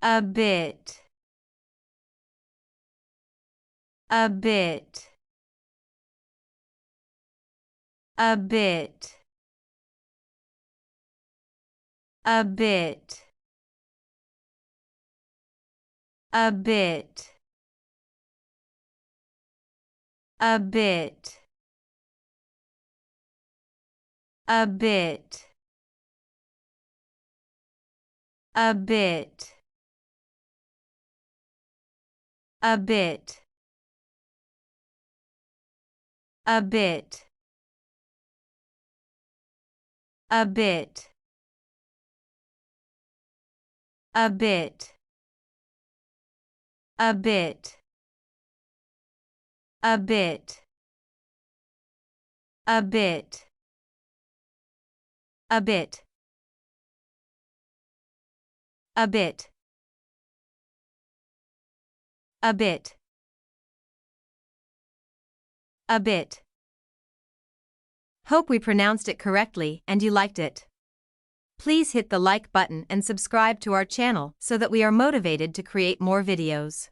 A bit. A bit. A bit. A bit. A bit. A bit. A bit. A bit. A bit. A bit. A bit. A bit. A bit. A bit. A bit. A bit. A bit. A bit. A bit. Hope we pronounced it correctly and you liked it. Please hit the like button and subscribe to our channel so that we are motivated to create more videos.